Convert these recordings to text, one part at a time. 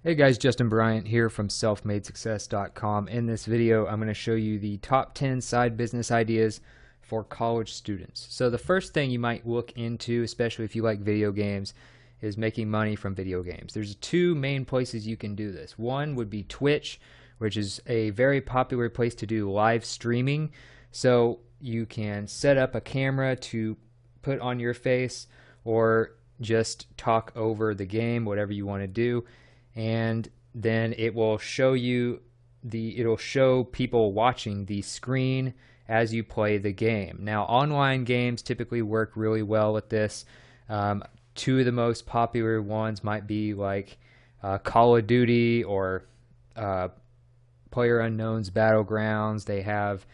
Hey guys, Justin Bryant here from selfmadesuccess.com. In this video, I'm going to show you the top 10 side business ideas for college students. So the first thing you might look into, especially if you like video games, is making money from video games. There's two main places you can do this. One would be Twitch, which is a very popular place to do live streaming. So you can set up a camera to put on your face or just talk over the game, whatever you want to do. And then it will show you it'll show people watching the screen as you play the game. Now, online games typically work really well with this. Two of the most popular ones might be like Call of Duty or PlayerUnknown's Battlegrounds. They have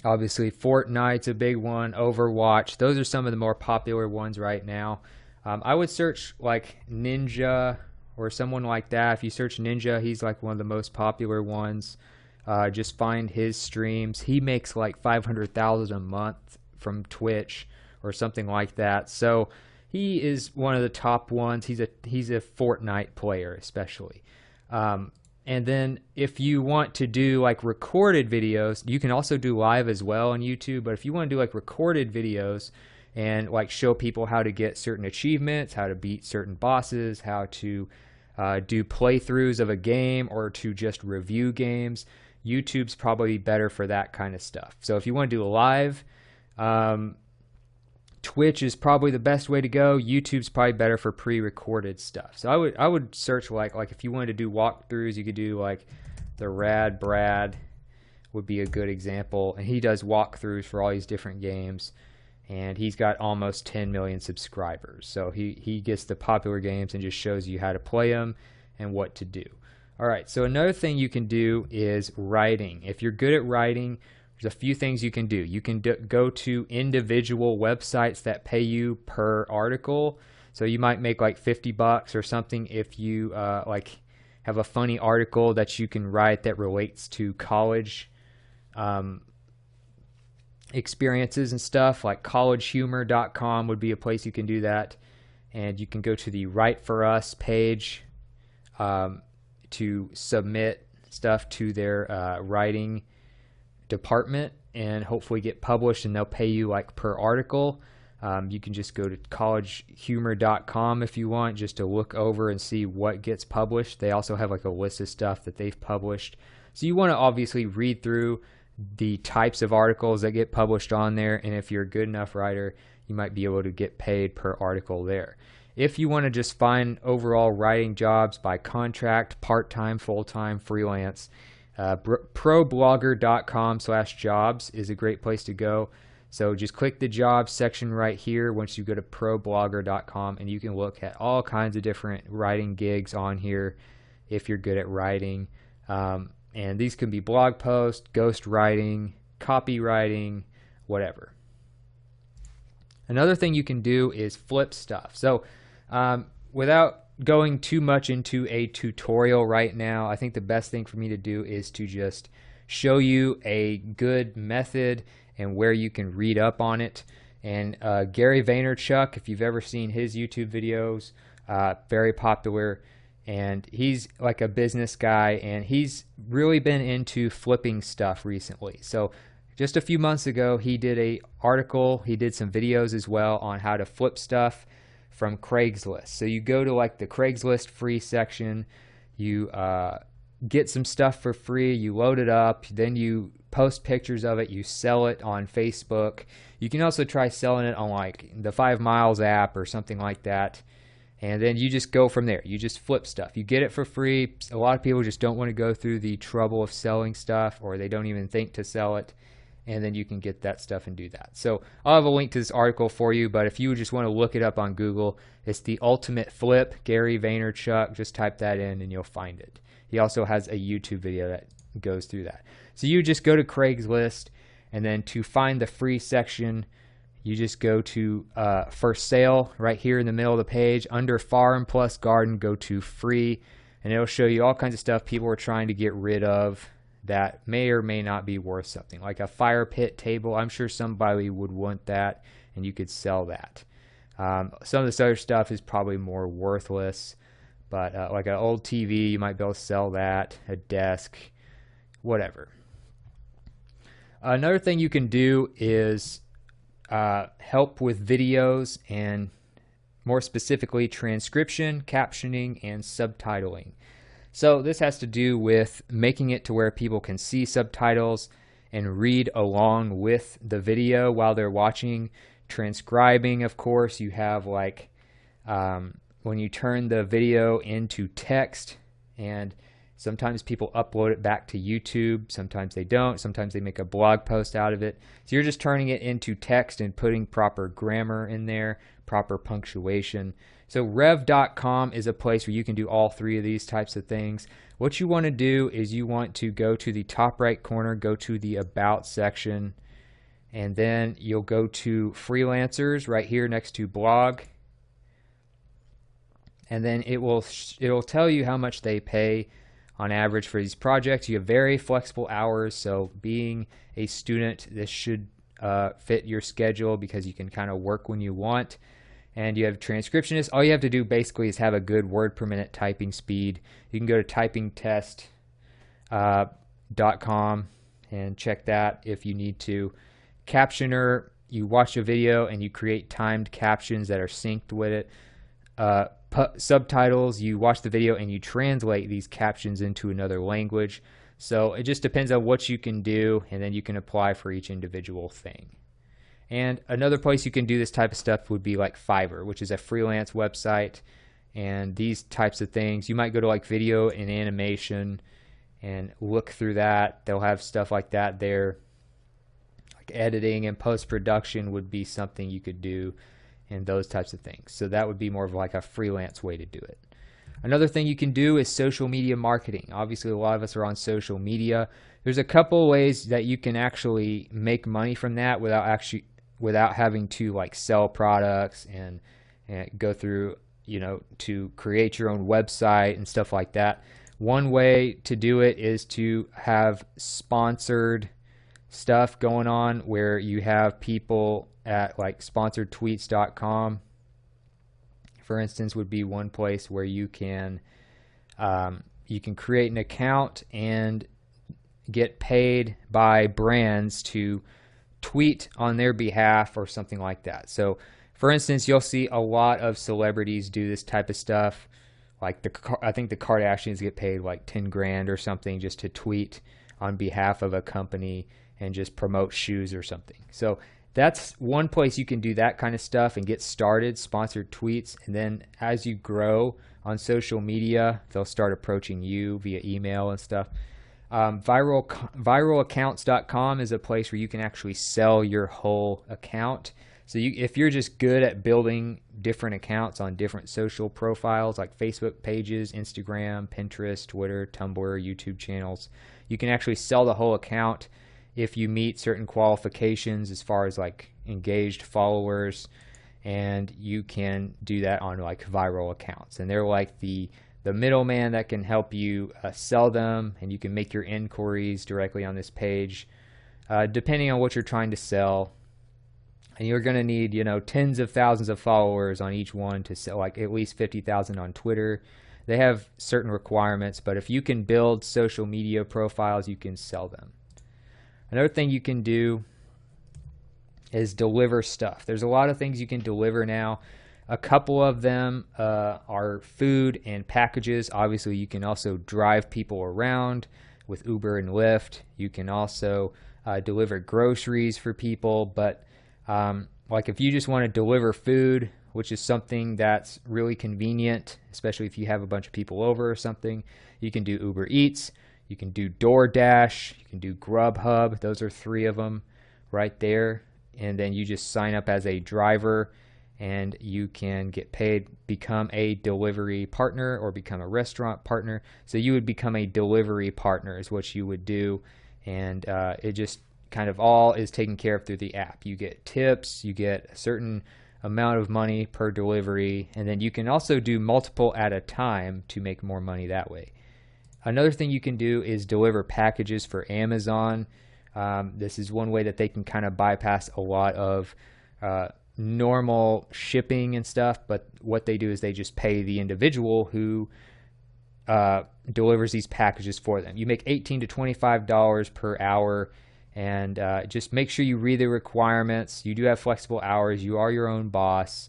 obviously Fortnite's a big one, Overwatch. Those are some of the more popular ones right now. I would search like Ninja or someone like that. If you search Ninja, he's like one of the most popular ones. Just find his streams. He makes like $500,000 a month from Twitch or something like that. So he is one of the top ones. He's a Fortnite player especially. And then if you want to do like recorded videos, you can also do live as well on YouTube. But if you want to do like recorded videos and like show people how to get certain achievements, how to beat certain bosses, how to do playthroughs of a game, or to just review games, YouTube's probably better for that kind of stuff. So if you want to do a live, Twitch is probably the best way to go. YouTube's probably better for pre-recorded stuff. So I would search like if you wanted to do walkthroughs, you could do like the Rad Brad would be a good example, and he does walkthroughs for all these different games. And he's got almost 10 million subscribers. So he gets the popular games and just shows you how to play them and what to do. All right, so another thing you can do is writing. If you're good at writing, there's a few things you can do. You can go to individual websites that pay you per article. So you might make like $50 or something if you like have a funny article that you can write that relates to college experiences and stuff. Like collegehumor.com would be a place you can do that. And you can go to the Write For Us page to submit stuff to their writing department and hopefully get published, and they'll pay you like per article. You can just go to collegehumor.com if you want, just to look over and see what gets published. They also have like a list of stuff that they've published. So you want to obviously read through the types of articles that get published on there, and if you're a good enough writer, you might be able to get paid per article there. If you want to just find overall writing jobs by contract, part-time, full-time, freelance, problogger.com/jobs is a great place to go. So just click the jobs section right here once you go to problogger.com, and you can look at all kinds of different writing gigs on here if you're good at writing. And these can be blog posts, ghost writing, copywriting, whatever. Another thing you can do is flip stuff. So without going too much into a tutorial right now, I think the best thing for me to do is to just show you a good method and where you can read up on it. And Gary Vaynerchuk, if you've ever seen his YouTube videos, very popular. And he's like a business guy, and he's really been into flipping stuff recently. So just a few months ago, he did an article, he did some videos as well on how to flip stuff from Craigslist. So you go to like the Craigslist free section, you get some stuff for free, you load it up, then you post pictures of it, you sell it on Facebook. You can also try selling it on like the 5 Miles app or something like that. And then you just go from there. You just flip stuff. You get it for free. A lot of people just don't want to go through the trouble of selling stuff, or they don't even think to sell it. And then you can get that stuff and do that. So I'll have a link to this article for you, but if you just want to look it up on Google, it's The Ultimate Flip, Gary Vaynerchuk. Just type that in and you'll find it. He also has a YouTube video that goes through that. So you just go to Craigslist, and then to find the free section, you just go to for sale right here in the middle of the page. Under farm plus garden, go to free, and it'll show you all kinds of stuff people are trying to get rid of that may or may not be worth something. Like a fire pit table, I'm sure somebody would want that, and you could sell that. Some of this other stuff is probably more worthless, But like an old TV, you might be able to sell that, a desk, whatever. Another thing you can do is help with videos, and more specifically transcription, captioning, and subtitling. So this has to do with making it to where people can see subtitles and read along with the video while they're watching. Transcribing, of course, you have like when you turn the video into text, and sometimes people upload it back to YouTube, sometimes they don't, sometimes they make a blog post out of it. So you're just turning it into text and putting proper grammar in there, proper punctuation. So rev.com is a place where you can do all three of these types of things. What you want to do is you want to go to the top right corner, go to the About section, and then you'll go to freelancers right here next to blog. And then it'll tell you how much they pay on average for these projects. You have very flexible hours, so being a student, this should fit your schedule because you can kind of work when you want. And you have transcriptionists. All you have to do basically is have a good word per minute typing speed. You can go to typingtest.com and check that if you need to. Captioner, you watch a video and you create timed captions that are synced with it. Subtitles, you watch the video and you translate these captions into another language. So it just depends on what you can do, and then you can apply for each individual thing. And another place you can do this type of stuff would be like Fiverr, which is a freelance website. And these types of things, you might go to like video and animation and look through that. They'll have stuff like that there. Like editing and post-production would be something you could do, and those types of things. So that would be more of like a freelance way to do it. Another thing you can do is social media marketing. Obviously, a lot of us are on social media. There's a couple ways that you can actually make money from that without having to like sell products and go through, to create your own website and stuff like that. One way to do it is to have sponsored stuff going on where you have people at like sponsoredtweets.com, for instance, would be one place where you can create an account and get paid by brands to tweet on their behalf or something like that. So for instance, you'll see a lot of celebrities do this type of stuff. Like I think the Kardashians get paid like 10 grand or something just to tweet on behalf of a company and just promote shoes or something. So that's one place you can do that kind of stuff and get started, sponsored tweets. And then as you grow on social media, they'll start approaching you via email and stuff. Viralaccounts.com is a place where you can actually sell your whole account. So if you're just good at building different accounts on different social profiles like Facebook pages, Instagram, Pinterest, Twitter, Tumblr, YouTube channels, you can actually sell the whole account if you meet certain qualifications as far as like engaged followers, and you can do that on like viral accounts. And they're like the middleman that can help you sell them, and you can make your inquiries directly on this page depending on what you're trying to sell. And you're going to need, tens of thousands of followers on each one to sell, like at least 50,000 on Twitter. They have certain requirements, but if you can build social media profiles, you can sell them. Another thing you can do is deliver stuff. There's a lot of things you can deliver now. A couple of them are food and packages. Obviously, you can also drive people around with Uber and Lyft. You can also deliver groceries for people. But like if you just want to deliver food, which is something that's really convenient, especially if you have a bunch of people over or something, you can do Uber Eats. You can do DoorDash, you can do Grubhub. Those are three of them right there. And then you just sign up as a driver and you can get paid, become a delivery partner or become a restaurant partner. So you would become a delivery partner is what you would do. And it just kind of all is taken care of through the app. You get tips, you get a certain amount of money per delivery, and then you can also do multiple at a time to make more money that way. Another thing you can do is deliver packages for Amazon. This is one way that they can kind of bypass a lot of normal shipping and stuff, but what they do is they just pay the individual who delivers these packages for them. You make $18 to $25 per hour, and just make sure you read the requirements. You do have flexible hours. You are your own boss,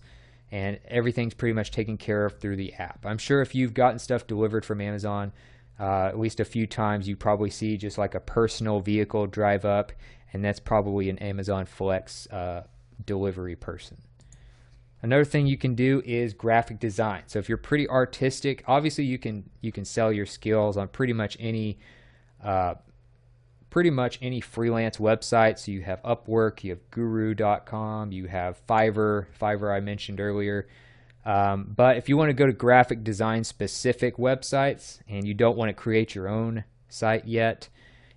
and everything's pretty much taken care of through the app. I'm sure if you've gotten stuff delivered from Amazon at least a few times, you probably see just like a personal vehicle drive up, and that's probably an Amazon Flex delivery person. Another thing you can do is graphic design. So if you're pretty artistic, obviously you can sell your skills on pretty much any freelance website. So you have Upwork, you have Guru.com, you have Fiverr I mentioned earlier. But if you want to go to graphic design specific websites and you don't want to create your own site yet,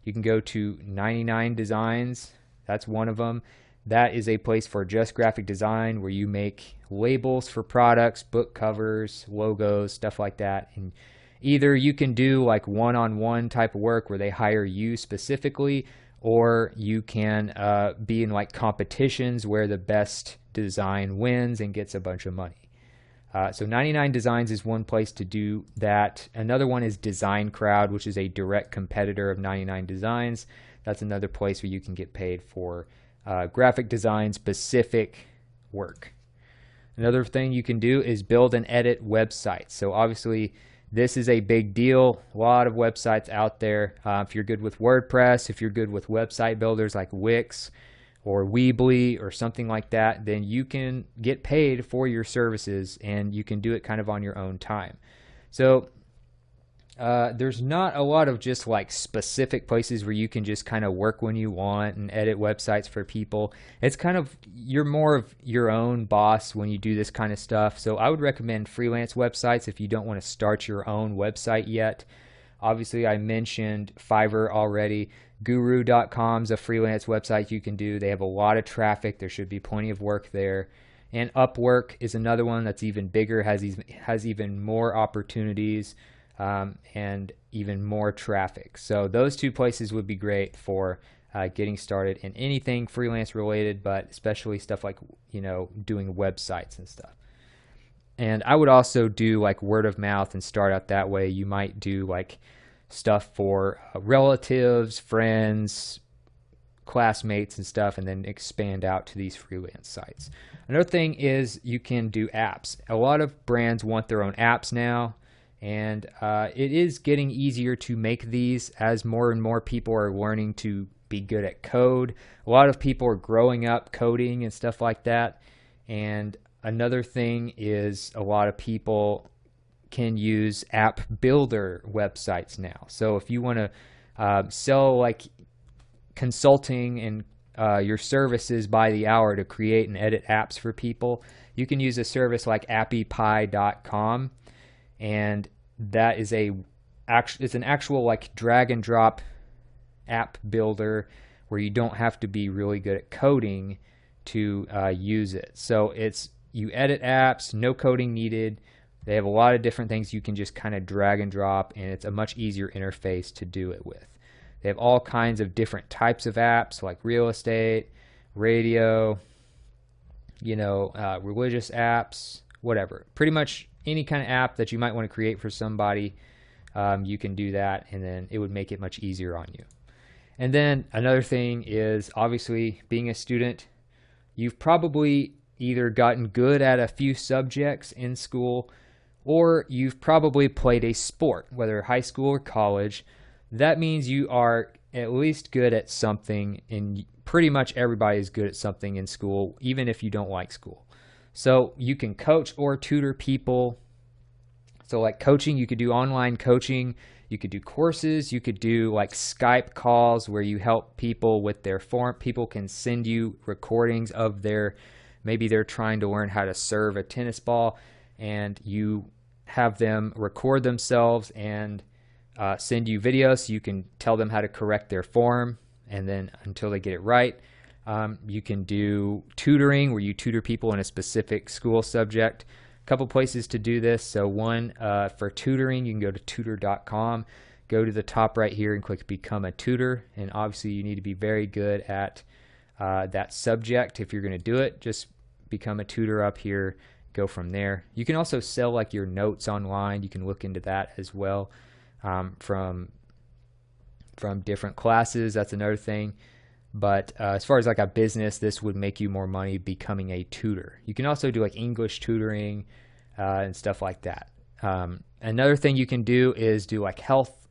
you can go to 99 Designs. That's one of them. That is a place for just graphic design where you make labels for products, book covers, logos, stuff like that. And either you can do like one-on-one type of work where they hire you specifically, or you can be in like competitions where the best design wins and gets a bunch of money. So 99 Designs is one place to do that. Another one is Design Crowd, which is a direct competitor of 99 Designs. That's another place where you can get paid for graphic design specific work. Another thing you can do is build and edit websites. So obviously this is a big deal. A lot of websites out there. If you're good with WordPress, if you're good with website builders like Wix or Weebly or something like that, then you can get paid for your services, and you can do it kind of on your own time. So there's not a lot of just like specific places where you can just kind of work when you want and edit websites for people. It's kind of, you're more of your own boss when you do this kind of stuff. So I would recommend freelance websites if you don't want to start your own website yet. Obviously I mentioned Fiverr already. Guru.com is a freelance website you can do. They have a lot of traffic. There should be plenty of work there. And Upwork is another one that's even bigger, has even more opportunities. And even more traffic. So those two places would be great for getting started in anything freelance related, but especially stuff like, doing websites and stuff. And I would also do like word of mouth and start out that way. You might do like stuff for relatives, friends, classmates and stuff, and then expand out to these freelance sites. Another thing is you can do apps. A lot of brands want their own apps now. And it is getting easier to make these as more and more people are learning to be good at code. A lot of people are growing up coding and stuff like that. And another thing is a lot of people can use app builder websites now. So if you want to sell like consulting and your services by the hour to create and edit apps for people, you can use a service like appypie.com. And that is it's an actual like drag and drop app builder where you don't have to be really good at coding to use it. So you edit apps, no coding needed. They have a lot of different things you can just kind of drag and drop, and it's a much easier interface to do it with. They have all kinds of different types of apps like real estate, radio, religious apps, whatever. Pretty much any kind of app that you might want to create for somebody, you can do that, and then it would make it much easier on you. And then another thing is, obviously, being a student, you've probably either gotten good at a few subjects in school, or you've probably played a sport, whether high school or college. That means you are at least good at something, and pretty much everybody is good at something in school, even if you don't like school. So you can coach or tutor people. So like coaching, you could do online coaching. You could do courses. You could do like Skype calls where you help people with their form. People can send you recordings of maybe they're trying to learn how to serve a tennis ball, and you have them record themselves and send you videos so you can tell them how to correct their form, and then until they get it right. You can do tutoring where you tutor people in a specific school subject. A couple places to do this. So one, for tutoring, you can go to tutor.com, go to the top right here and click Become a Tutor. And obviously you need to be very good at that subject if you're going to do it. Just become a tutor up here, go from there. You can also sell like your notes online. You can look into that as well, from different classes. That's another thing. But as far as like a business, this would make you more money becoming a tutor. You can also do like English tutoring and stuff like that. Another thing you can do is do like health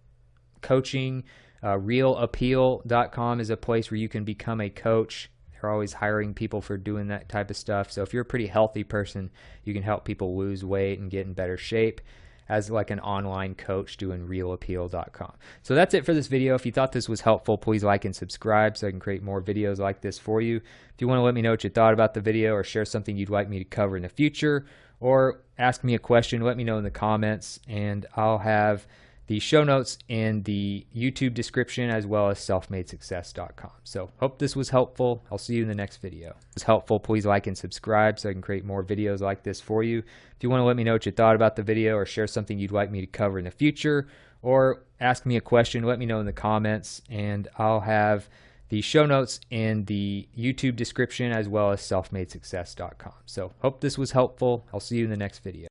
coaching. Realappeal.com is a place where you can become a coach. They're always hiring people for doing that type of stuff. So if you're a pretty healthy person, you can help people lose weight and get in better shape as like an online coach doing realappeal.com. So that's it for this video. If you thought this was helpful, please like and subscribe so I can create more videos like this for you. If you want to let me know what you thought about the video or share something you'd like me to cover in the future or ask me a question, let me know in the comments, and I'll have the show notes in the YouTube description as well as selfmadesuccess.com. So hope this was helpful. I'll see you in the next video. If it was helpful, please like and subscribe so I can create more videos like this for you. If you want to let me know what you thought about the video or share something you'd like me to cover in the future or ask me a question, let me know in the comments, and I'll have the show notes in the YouTube description as well as selfmadesuccess.com. So hope this was helpful. I'll see you in the next video.